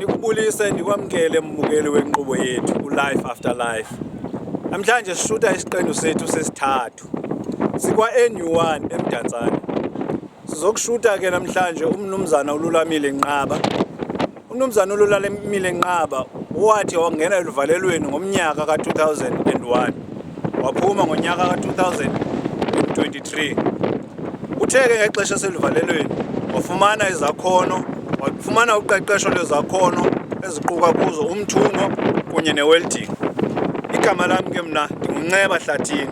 Ndikubulise ndikwamkele mbukeli wenkqubo yethu Life After Life. Namhlanje sishuta isiqendu sethu sesithathu. Sikwa NU1 eMdantsane. Sizokushuta ke namhlanje umnumzana uLulamile Nqaba. Umnumzana uLulamile Nqaba wathi wangena eluvalelweni ngomnyaka ka2001. Waphuma ngonyaka ka2023. Utheke ngexesha seluvalelweni wafumana izakhono, wafumana uqeqesho lwezakhono eziquka kuzo umthungo kunye newelding. Igama lami ke mna ndinguNceba Hlathini.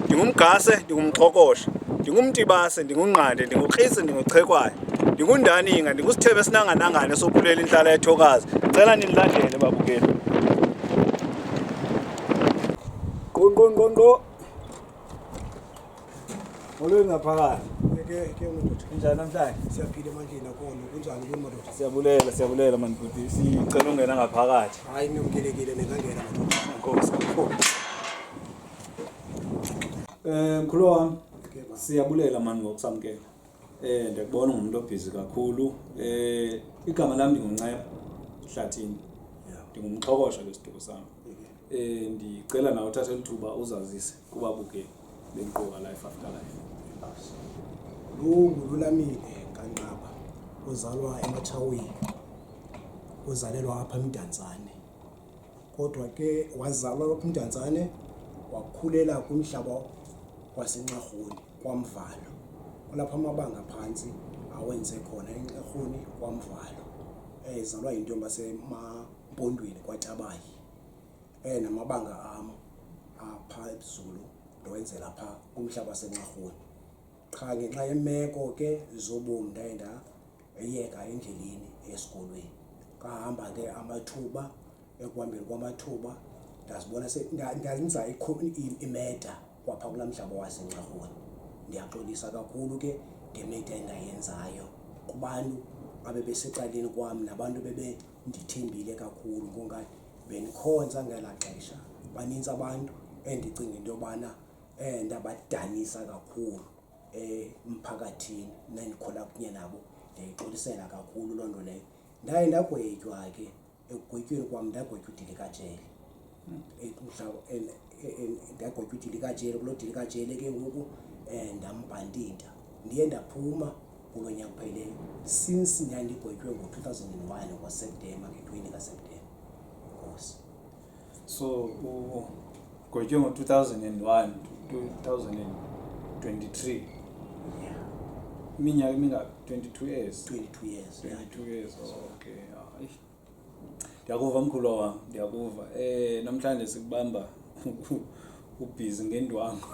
Ndingumgase, ndingumxokosha, ndingumtibase, ndingunqande, ndingukrisi, ndinguchekwayo, ndingundaninga, ndingusithebe esinanganangane sophulela inhlala ethokazi. Ndicela nilandele babukeli. Qonqonqonqo. Molweni ngaphakathi. Ke madoda. Kunjani namhlanje? Siyaphila emandleni akona. Kunjani ke Siyabulela, madoda? siyabulela man bhuti. Sicela ungena ngaphakathi. Hayi ngiyamkelekile nengangena madoda. Nkosi. Mkhulu wami. Siyabulela man ngokusamkela. Ndiyakubona umuntu obhizi kakhulu. Igama lami ndinguNceba Hlathini. Ndingumxokosha lesiduko sami. Ndicela nawe uthathe lithuba uzazise kubabukeli benkqubo Life After Life. Lulamile kaNqaba uzalwa eMachaweni. Uzalelwa apha eMdantsane. Kodwa ke wazalwa lapha eMdantsane wakhulela kumhlaba waseNxarhuni kwaMvalo. Lapha amabanga phansi awenze khona eNxarhuni kwaMvalo. Ezalwa intombi yaseMampondweni kwaTabayi. Namabanga apha eBzulu ndowenze lapha kumhlaba waseNxarhuni. Cha ngenxa yemeko ke zobomi ndayenda eyeka endleleni esikolweni. Kahamba ke amathuba ekuhambeni kwamathuba ndazibona ndanza imeta kwapha kulamhlaba waseNxarhuni. Ndiyaxolisa kakhulu ke ngemeta endayenzayo kubantu abebesecaleni kwami nabantu bebendithembile kakhulu ngokungathi bendikhonza ngela xesha. Baninzi abantu endicinga into yobana ndabadanisa kakhulu emphakathini nendikhola kunye nabo. Ndiyayixolisela kakhulu loo nto leyo. Ndaye ndagwetywa ke ekugwetyweni kwam ndagwetywa udilikajele. Ndagwetywa udilikajele kuloo dilikajele ke ngoku ndambhandinta. Ndiye ndaphuma kulo nyaka upheleyo since ndandigwetywe ngo2001 ngoSeptemba nge-20 kaSeptemba. Nkosi. So ugwetywe ngo2001 2023. Iminyaka mingaki? 22 years. 22 years. 22 years. Okay. Ndiyakuva mkhulu wami, ndiyakuva. Namhlanje sikubamba ubhizi ngendwango.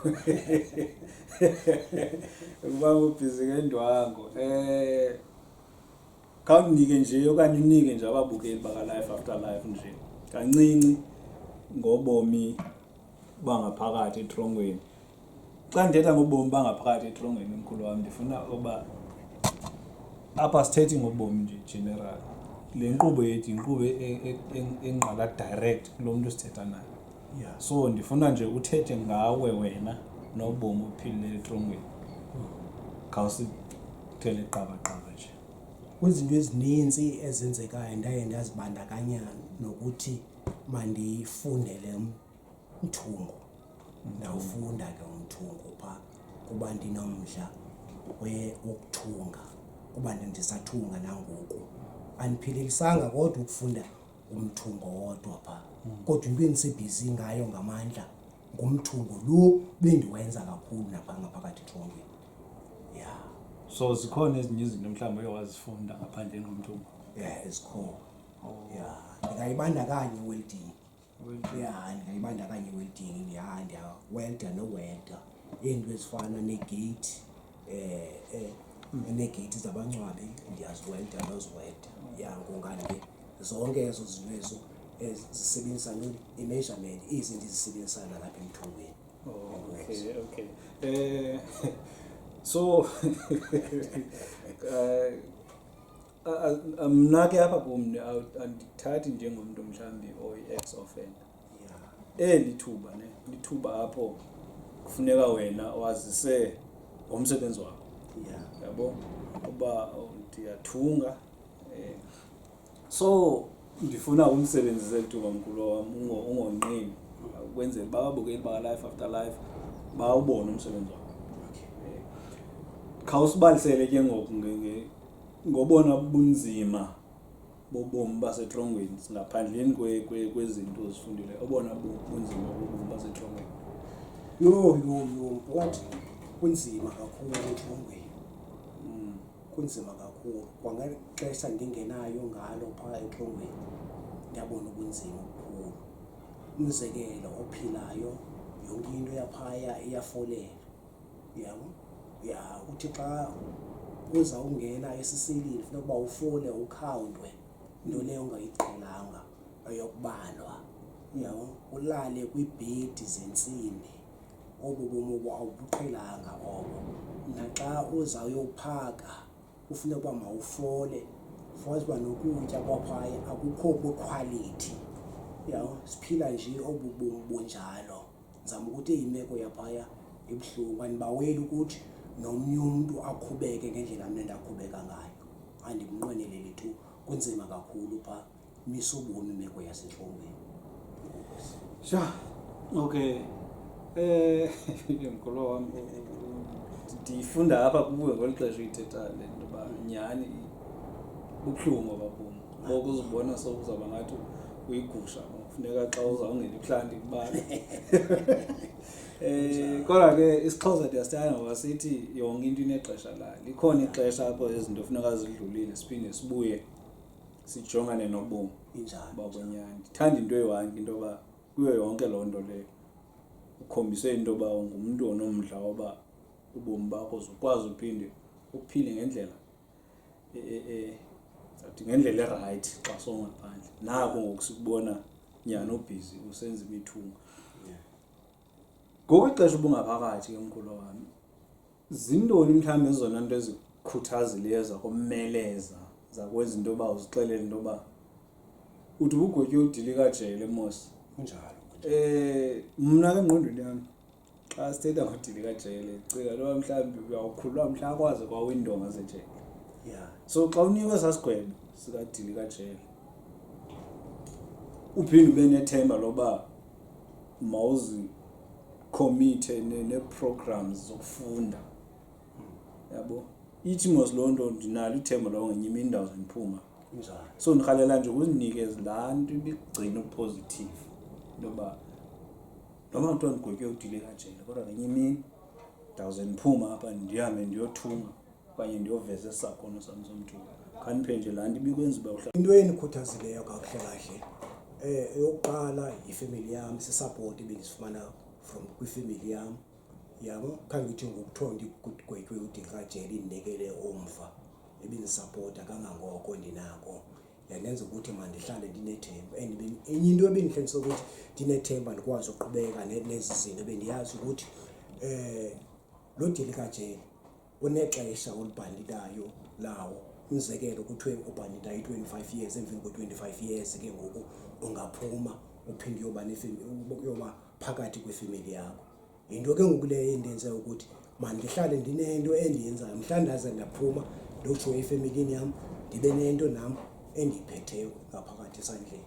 Ubamba ubhizi ngendwango. Khawunike nje okanye unike nje ababukeli baka Life After Life nje kancinci ngobomi bangaphakathi eTrongweni. Xa ndithetha ngobomi bangaphakathi eTrongweni mkhulu wami ndifuna ukuba apha sithethi ngobomi nje general. Le nkqubo yethu inkqubo engqala direct lo muntu sithetha naye. Yeah. So ndifuna nje uthethe ngawe wena nobomi ophilile eTrongweni. Khawusithele qaba nje. Kwizinto ezininzi ezenzekayo ndaye ndazibandakanya nokuthi mandifundele umthungo. Ndawufunda ke umthungo pha kuba ndinomdla wokuthunga kuba ndisathunga nangoku. Andiphililisanga kodwa ukufunda umthungo wodwa pha. Kodwa into endisebhizi ngayo ngamandla ngumthungo lo bendiwenza kakhulu ngaphakathi eTrongweni. Yeah. So zikhona ezinye izinto mhlawumbe oyawazifunda ngaphandle ngomthungo. Yeah, ezikhona. Yeah, ndingayibandakanya iwelding. Yeah, ndingayibandakanya iwelding. Ndiyawelda nowelda. Iinto ezifana negate negate zabangcwabi ndiyaziwelda noziwelda. Yeah, ngongani ke zonke ezo zinto ezo ezisebenzisa i-measurement izinto ezisebenzisana lapha emthungweni. Okay. So mna ke apha kum andithathi njengomuntu mhlawumbi oyi-ex offender. Lithuba lithuba apho kufuneka wena wazise ngomsebenzi wakho. Yeah. Yabo uba ndiyathunga So ndifuna umsebenzise ithuba mkhulu wam ungonqini ukwenzela babukeli baka-Life After Life bawubone umsebenzi wakho. Khawusibalisele ke ngoku ngobona bunzima bobomi basetrongweni ngaphandleni kwezinto ozifundileyo, obona bunzima bobomi basetrongweni. Yo wathi kunzima kakhulu etrongweni. Kunzima kakhulu kwangexesha ndingenayo ngalo phaa etrongweni ndiyabona ubunzima obukhulu. Umzekelo ophilayo yonke into yaphaya iyafolela, yabo uthi xa uzawungena esiseleni funeka uba ufole ukhawuntwe, into leyo ungayiqhelanga eyokubalwa, yabo ulale kwiibhedi zentsimbi, obo bomi obo awubuqhelanga obo. Naxa uzawuyophaka kufuneka uba mawufole, fumanise uba nokutya kwaphaya akukho kwekhwalithi, yabo siphila nje obu bomi bunjalo. Ndizama ukuthi imeko yaphaya ibuhlungu, andibaweli ukuthi nomnye umntu aqhubeke ngendlela mna ndaqhubeka ngayo, andimnqweneleli tu. Kunzima kakhulu phaa, misa ubomi imeko yasetrongweni. Sha, okay. Mkhulu wam ndifunda apha kuwe ngolu xesha uyithethayo le nto uba nyhani bubuhlungu obabomi. Ngoku uzibona sowuzawuba ngathi uyigusha, kufuneka xa uzawungena ebuhlanti kubala. Kodwa ke isiXhosa ndiyasithanda ngoba sithi yonke into inexesha layo. Likhona ixesha apho izinto funeka zidlulile siphinde sibuye sijongane nobomi babonyani. Ndithanda into eyi-one into yoba kuyo yonke loo nto leyo ukhombise into yoba ungumntu onomdla woba ubomi bakho uzokwazi uphinde uphile ngendlela ngendlela erayithi xa sowungaphandle. Nako ngoku sikubona nyhani ubhizi usenza imithungo. Ngoku ixesha ubungaphakathi ke mkhulu wami, zintoni mhlawumbi ezona nto ezikhuthazileyo zakomeleza zakwenza into yoba uzixelele into yoba uthi ubugotye udilika jele mos? Kunjalo. Mna ke engqondweni yami xa sithetha ngodilika jele ndicinga into yoba mhlawumbi uyawukhululwa mhla kwaze kwawindonga zejele. So xa unikwe esaa sigwebo sikadilika jele uphinde ube nethemba loba mawuzikhomithe nee-programs zokufunda, yabo ithi mos loo nto ndinalo ithemba loba ngenye imini ndawuze ndiphuma. So ndirhalela nje ukuzinikeza laa nto ibigcina upositive intoba noba kuthiwa ndigotye udilika jele kodwa ngenye imini ndawuze ndiphuma apha ndihambe ndiyothunga okanye ndiyoveza esakhono sam somthuko. Khandiphe nje laa nto ibikwenza uba uhlala. Into endikhuthazileyo kakuhle kahle eyokuqala yifemeli yam, sisapoti ebendisifumana from kwifemeli yam, yabo. Khange ithi ngokuthiwa ndigwetywe udilika jele indinekele umva, ebendisapota kangangoko ndinako. Yandenza ukuthi mandihlale ndinethemba, and enye into ebendihlenisa ukuthi ndinethemba ndikwazi uqhubeka nezi zinto bendiyazi ukuthi lo dilika jele unexesha olibhanditayo lawo. Umzekelo kuthiwe ubhandita i-25 years, emveni ko-25 years ke ngoku ungaphuma uphinde uyoba phakathi kwefemeli yakho. Yinto ke ngoku leyo endenze ukuthi mandihlale ndinento endiyenzayo, mhla ndaze ndaphuma ndotsho efemelini yam ndibe nento nam endiyiphetheyo ngaphakathi esandleni.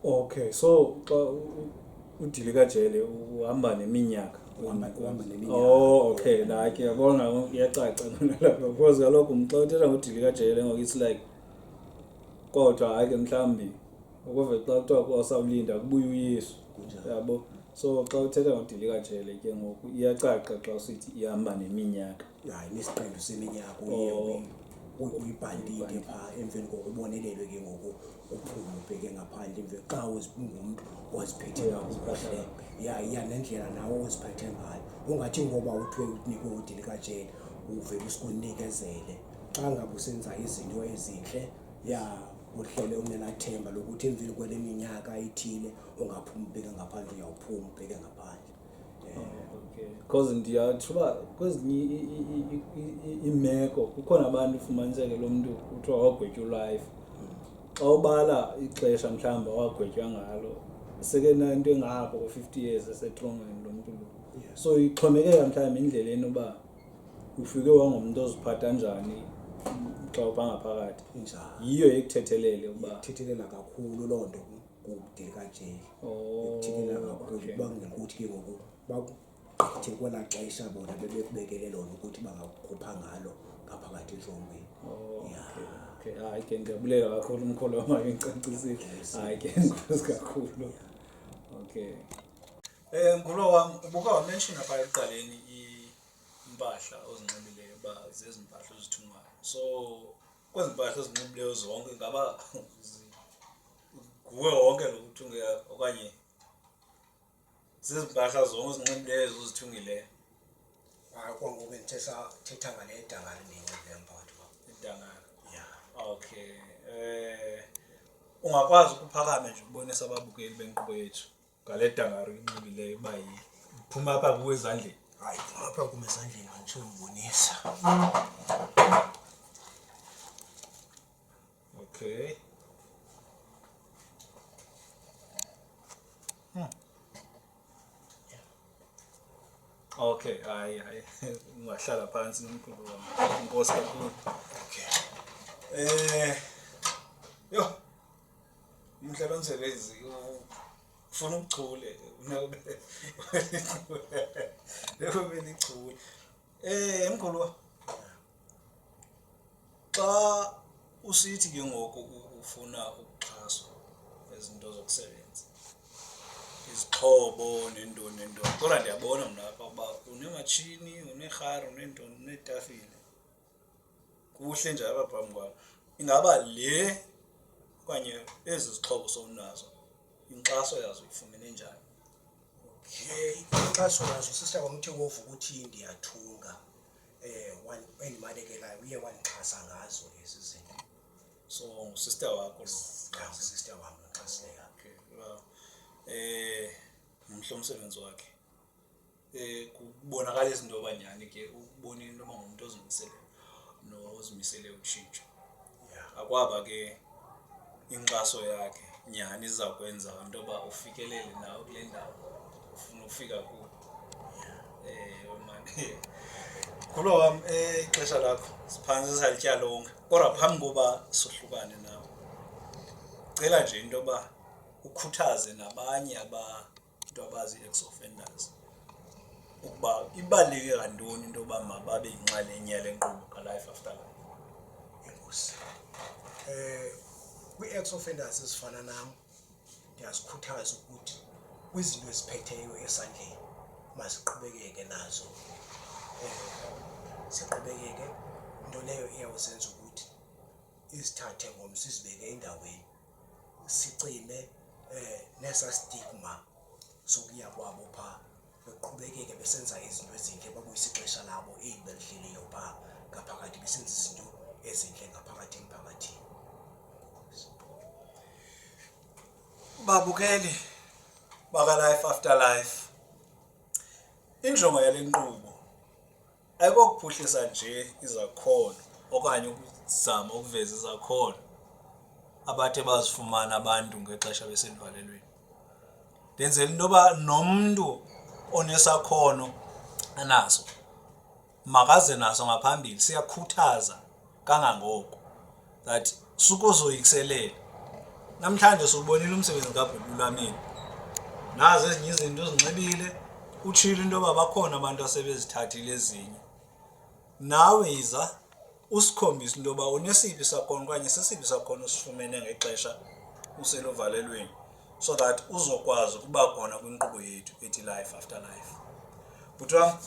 Okay, so xa udilika jele uhamba neminyaka. Uhamba neminyaka. Oh, okay, like yabona iyacaca lapha because kaloku xa uthetha ngodilika jele ngoku it's like kodwa hayi ke mhlawumbi ukuve xa kuthiwa kwasawulinda kubuye uyesu, yabo. So xa uthetha ngodilika jele ke ngoku iyacaca xa usithi ihamba neminyaka. Hayi, nesiqendu seminyaka uyibhandile phaa, emveni kokubonelelwe ke ngoku uphume ubheke ngaphandle, emveni xa ungumntu oziphethe kakuhle, nendlela nawe oziphethe ngayo. Ungathi ngoba uthiwe unikwe udilika jele uvele usikunikezele. Xa ngabe usenza izinto ezinhle, uhlele unelathemba lokuthi emveni kwale minyaka ithile ungaphuma ubheke ngaphandle, uyawuphuma ubheke ngaphandle. Okay, because ndiyatsho uba kwezinye imeko kukhona abantu ufumaniseke lo mntu kuthiwa wagwetywa ulife. Xa ubala ixesha mhlawumbi wagwetywa ngalo sekenanto engapha ko-50 years esetrongweni lo mntu lo. So ixhomekeka mhlawumbi endleleni uba ufike wangumntu oziphatha njani xa ubangaphakathi injalo yiyo ekuthethelele uba ithethelela kakhulu loo nto kudelikajele ithethelela kakhulu kubangela ukuthi ke ngoku bakuthe kwelaa xesha bona bebekubekele lona ukuthi bangakhupha ngalo ngaphakathi entlongweni. Okay, hayi ke ndiyabulela kakhulu umkhulu wam akengicacisile. Hayi ke enkosi kakhulu. Okay. Mkhulu wam ubuka wamention apha ekuqaleni impahla ozinxibileyo uba zezi mpahla ozithungayo. So kwezi mpahla ozinxibileyo zonke ngaba nguwe wonke lo uthunge okanye zezi mpahla zonke ozinxibileyo ozithungileyo? Kwangoku thetha ngale dangala ndiyinxibileyo mpakathi kwam. Idangala. Yeah. Okay. Ungakwazi ukuphakame nje ubonisa ababukeli benkqubo yethu ngale dangala uyinxibileyo uba iphuma apha kuwe ezandleni? Hayi, apha kum ezandleni manditsho umbonisa. Okay. Okay, hayi ungahlala phansi nomkhulu wami. Inkosi kakhulu. Okay. Yo. Umhlaba umsebenzi ufuna ukuchule, ube lichule. Mkhulu wami. Xa usithi ke ngoku ufuna ukuxhaswa ezinto zokusebenza, izixhobo nentoni, kodwa ndiyabona mna apha uba unematshini, unerhari, unentoni, unetafile, kuhle nje apha phambi kwam. Ingaba le okanye ezi zixhobo sowunazo inkxaso yazo uyifumene njani? Okay, inkxaso yazo sister wam uthe ngovu ukuthi ndiyathunga endimalekelayo uye wandixhasa ngazo ezi zinto. So ngusister wakho lo? Xa ngusister wam noxhasileyo. Okay, wow. Mhle umsebenzi wakhe. Kubonakalisa into yoba nyhani ke ukubona into yoba ngumntu ozimisele utshintsho. Akwaba ke inkxaso yakhe nyhani iza kwenza into yoba ufikelele nawe kule ndawo ufuna ufika kuyo. Mkhulu wam, ixesha lakho siphantsi salitya lonke, kodwa phambi koba sohlukane nawe cela nje into yoba ukhuthaze nabanye abantu abazi-ex-offenders ukuba ibaluleke kantoni into yoba mababe yinxalenye yale nkqubo ka-Life After Life. Enkosi. Kwi-ex-offenders ezifana nam ndiyazikhuthaza ukuthi kwizinto eziphetheyo esandleni masiqhubekeke nazo. Siqhubekeke, into leyo iyawuzenza ukuthi isithathe ngomso sizibeke endaweni, sicime nesa stigma sokuya kwabo phaa, beqhubekeke besenza izinto ezintle, babuyise ixesha labo eli belihleliyo phaa ngaphakathi, besenza izinto ezintle ngaphakathi emphakathini. Babukeli baka-Life After Life, injongo yale nkqubo ayikokuphuhlisa nje izakhono okanye ukuzama ukuveza izakhono abathe bazifumana abantu ngexesha besendivalelweni. Ndenzela into yoba nomntu onesakhono anaso makaze naso ngaphambili. Siyakhuthaza kangangoko that sukuzoyikselela. Namhlanje siwubonile umsebenzi kaBhuti Dlamini, nazo ezinye izinto ozinxibile, utshilo into yoba bakhona abantu asebezithathile ezinye. Nawe yiza usikhombise into yoba unesiphi isakhono okanye sesiphi isakhono osifumene ngexesha useluvalelweni, so that uzokwazi ukuba khona kwinkqubo yethu ethi Life After Life. Bhuti wam,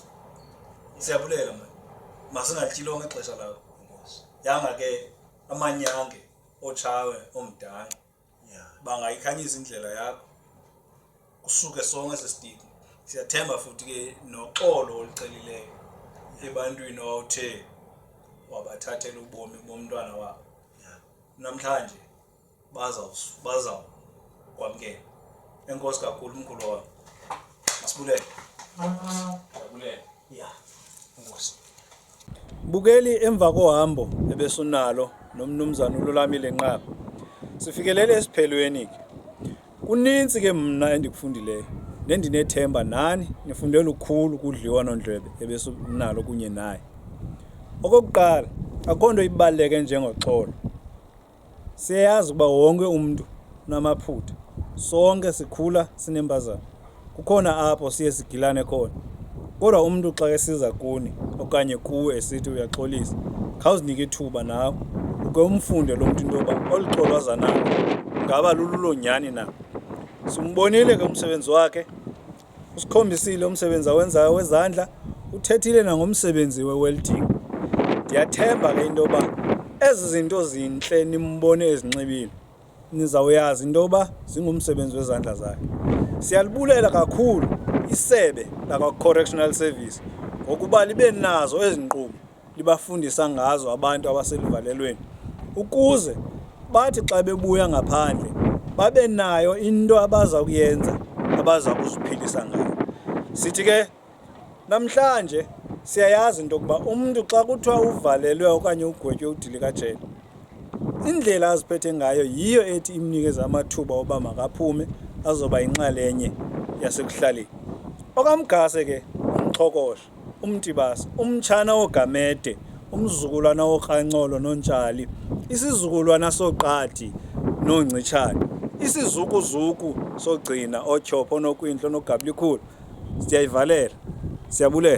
siyabulela mani, masingalityi lonke ixesha lakho. Yanga ke amanyange otshawe omdala bangayikhanyisa indlela yakho kusuke sonke esi stigma. Siyathemba futhi ke noxolo olucelileyo ebantwini owawuthe wabathathela ubomi bomntwana wabo, namhlanje baza kwamkela. Enkosi kakhulu mkhulu wam, masibulele. Siyabulele. Enkosi. Bukeli, emva kohambo ebesunalo nomnumzana uLulamile Nqaba, sifikelele esiphelweni ke. Kunintsi ke mna endikufundileyo nendinethemba nani nifunde lukhulu kudliwanondlebe ebesunalo kunye naye. Okokuqala, akho nto ibaluleke njengoxolo. Siyayazi ukuba wonke umntu unamaphutha, sonke sikhula sinempazamo, kukhona apho siye sigilane khona. Kodwa umntu xa esiza kuni okanye kuwe esithi uyaxolisa, khawuzinike ithuba nawe uke umfunde lo mntu into yoba olu xolo aza nalo ngaba lululo nyani na. Simbonile ke umsebenzi wakhe, usikhombisile umsebenzi awenzayo wezandla, uthethile nangomsebenzi we-welding. Ndiyathemba ke into yoba ezi zinto zintle nimbone ezinxibile nizawuyazi into yoba zingumsebenzi wezandla zakhe. Siyalibulela kakhulu isebe lakwa-Correctional Service ngokuba libe nazo ezi nkqubo libafundisa ngazo abantu abaseluvalelweni, ukuze bathi xa bebuya ngaphandle babe nayo into abaza kuyenza, abaza kuziphilisa ngayo. Sithi ke namhlanje siyayazi into yokuba umntu xa kuthiwa uvalelwe okanye ugwetywe udilikajele, indlela aziphethe ngayo yiyo ethi imnikeze amathuba oba makaphume azoba yinxalenye yasekuhlaleni. OkaMgase ke, uMxhokosha, uMtibasa, umtshana woGamede, umzukulwana woKrancolo noNtshali, isizukulwana soQadi noNgcitshane, isizukuzuku soGcina, oTyhopho, noKwintla, noGablikhulu. Siyayivalela, siyabulela.